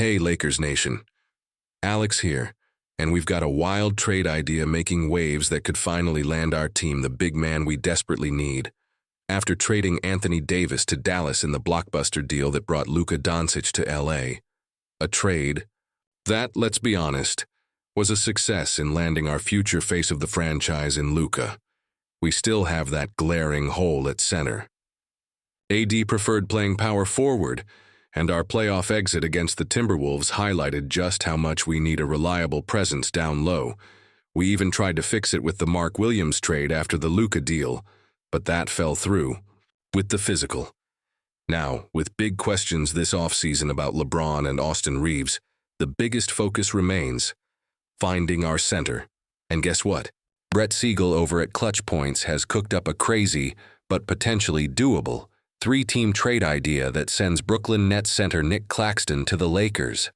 Hey, Lakers Nation. Alex here, and we've got a wild trade idea making waves that could finally land our team the big man we desperately need. After trading Anthony Davis to Dallas in the blockbuster deal that brought Luka Doncic to LA. A trade that, let's be honest, was a success in landing our future face of the franchise in Luka. We still have that glaring hole at center. AD preferred playing power forward, and our playoff exit against the Timberwolves highlighted just how much we need a reliable presence down low. We even tried to fix it with the Mark Williams trade after the Luka deal, but that fell through. With the physical. Now, with big questions this offseason about LeBron and Austin Reeves, the biggest focus remains finding our center. And guess what? Brett Siegel over at Clutch Points has cooked up a crazy, but potentially doable, three-team trade idea that sends Brooklyn Nets center Nic Claxton to the Lakers.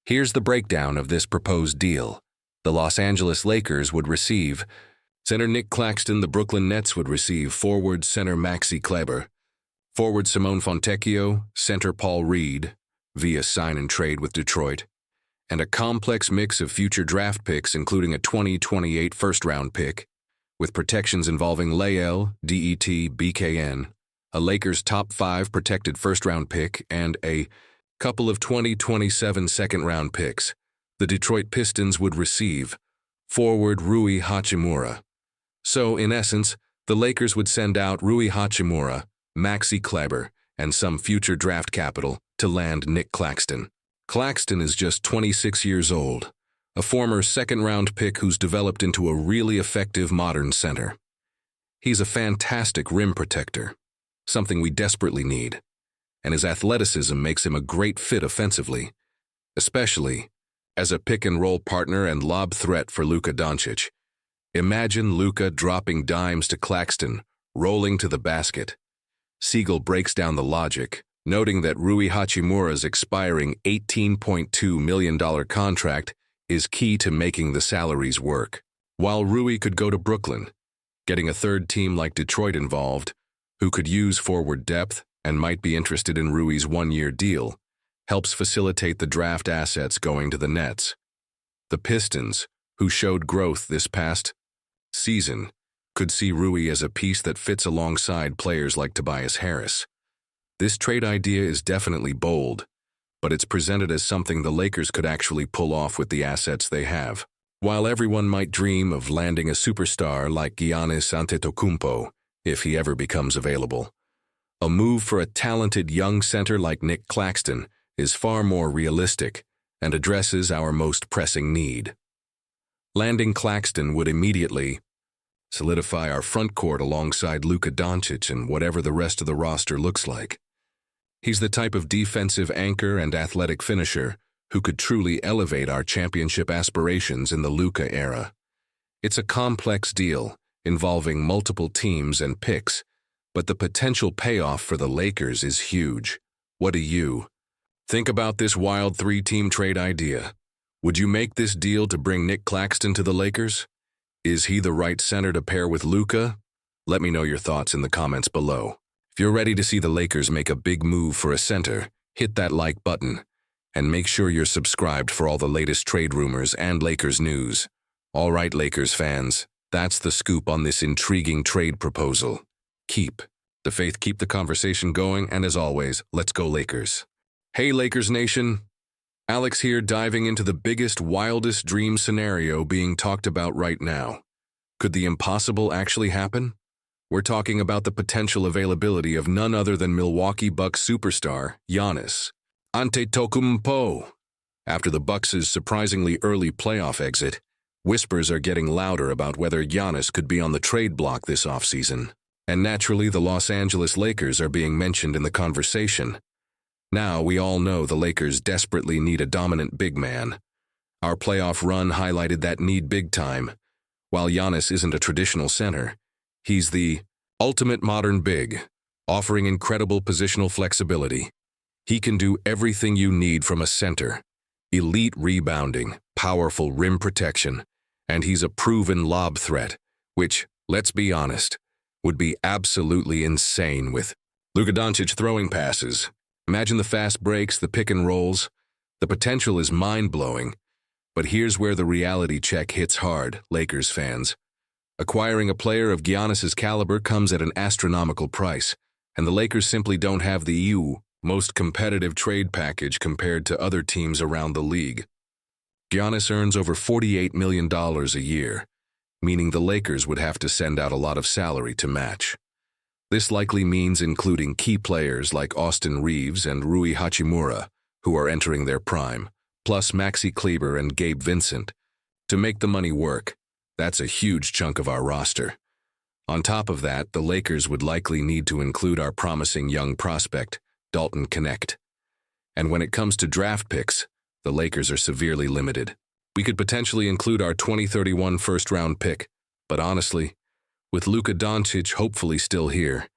Here's the breakdown of this proposed deal. The Los Angeles Lakers would receive center Nic Claxton. The Brooklyn Nets would receive forward center Maxi Kleber, forward Simone Fontecchio, center Paul Reed, via sign and trade with Detroit, and a complex mix of future draft picks including a 2028 first-round pick, with protections involving Lael, DET, BKN, a Lakers top 5 protected first-round pick, and a couple of 2027 second-round picks. The Detroit Pistons would receive forward Rui Hachimura. So, in essence, the Lakers would send out Rui Hachimura, Maxi Kleber, and some future draft capital to land Nic Claxton. Claxton is just 26 years old, a former second-round pick who's developed into a really effective modern center. He's a fantastic rim protector, something we desperately need, and his athleticism makes him a great fit offensively, especially as a pick-and-roll partner and lob threat for Luka Doncic. Imagine Luka dropping dimes to Claxton, rolling to the basket. Siegel breaks down the logic, noting that Rui Hachimura's expiring $18.2 million contract is key to making the salaries work. While Rui could go to Brooklyn, getting a third team like Detroit involved, who could use forward depth and might be interested in Rui's one-year deal, helps facilitate the draft assets going to the Nets. The Pistons, who showed growth this past season, could see Rui as a piece that fits alongside players like Tobias Harris. This trade idea is definitely bold, but it's presented as something the Lakers could actually pull off with the assets they have. While everyone might dream of landing a superstar like Giannis Antetokounmpo, if he ever becomes available, a move for a talented young center like Nic Claxton is far more realistic and addresses our most pressing need. Landing Claxton would immediately solidify our front court alongside Luka Doncic and whatever the rest of the roster looks like. He's the type of defensive anchor and athletic finisher who could truly elevate our championship aspirations in the Luka era. It's a complex deal involving multiple teams and picks, but the potential payoff for the Lakers is huge. What do you think about this wild three-team trade idea? Would you make this deal to bring Nic Claxton to the Lakers? Is he the right center to pair with Luka? Let me know your thoughts in the comments below. If you're ready to see the Lakers make a big move for a center, hit that like button, and make sure you're subscribed for all the latest trade rumors and Lakers news. All right, Lakers fans, that's the scoop on this intriguing trade proposal. Keep the faith, keep the conversation going, and as always, let's go Lakers. Hey, Lakers Nation. Alex here, diving into the biggest, wildest dream scenario being talked about right now. Could the impossible actually happen? We're talking about the potential availability of none other than Milwaukee Bucks superstar Giannis Antetokounmpo. After the Bucks' surprisingly early playoff exit, whispers are getting louder about whether Giannis could be on the trade block this offseason. And naturally, the Los Angeles Lakers are being mentioned in the conversation. Now, we all know the Lakers desperately need a dominant big man. Our playoff run highlighted that need big time. While Giannis isn't a traditional center, he's the ultimate modern big, offering incredible positional flexibility. He can do everything you need from a center: elite rebounding, powerful rim protection, and he's a proven lob threat, which, let's be honest, would be absolutely insane with Luka Doncic throwing passes. Imagine the fast breaks, the pick and rolls. The potential is mind-blowing, but here's where the reality check hits hard, Lakers fans. Acquiring a player of Giannis's caliber comes at an astronomical price, and the Lakers simply don't have the most competitive trade package compared to other teams around the league. Giannis earns over $48 million a year, meaning the Lakers would have to send out a lot of salary to match. This likely means including key players like Austin Reeves and Rui Hachimura, who are entering their prime, plus Maxi Kleber and Gabe Vincent. To make the money work, that's a huge chunk of our roster. On top of that, the Lakers would likely need to include our promising young prospect, Dalton Knecht. And when it comes to draft picks, the Lakers are severely limited. We could potentially include our 2031 first-round pick, but honestly, with Luka Doncic hopefully still here,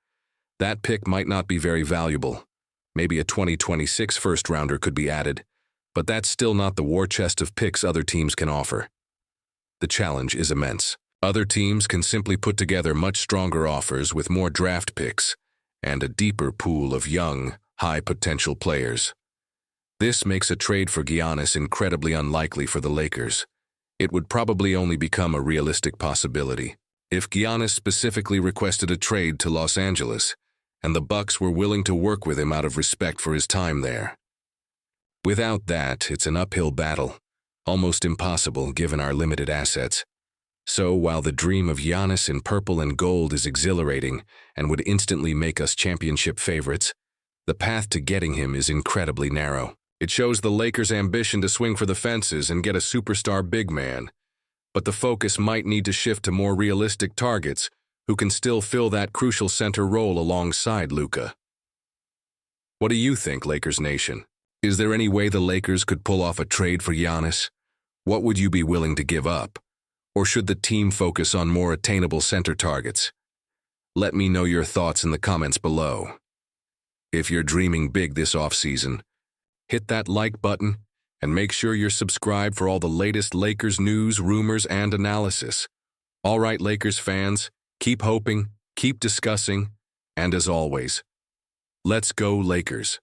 that pick might not be very valuable. Maybe a 2026 first-rounder could be added, but that's still not the war chest of picks other teams can offer. The challenge is immense. Other teams can simply put together much stronger offers with more draft picks and a deeper pool of young, high-potential players. This makes a trade for Giannis incredibly unlikely for the Lakers. It would probably only become a realistic possibility if Giannis specifically requested a trade to Los Angeles, and the Bucks were willing to work with him out of respect for his time there. Without that, it's an uphill battle, almost impossible given our limited assets. So while the dream of Giannis in purple and gold is exhilarating and would instantly make us championship favorites, the path to getting him is incredibly narrow. It shows the Lakers' ambition to swing for the fences and get a superstar big man, but the focus might need to shift to more realistic targets who can still fill that crucial center role alongside Luka. What do you think, Lakers Nation? Is there any way the Lakers could pull off a trade for Giannis? What would you be willing to give up? Or should the team focus on more attainable center targets? Let me know your thoughts in the comments below. If you're dreaming big this offseason, hit that like button and make sure you're subscribed for all the latest Lakers news, rumors, and analysis. All right, Lakers fans, keep hoping, keep discussing, and as always, let's go Lakers.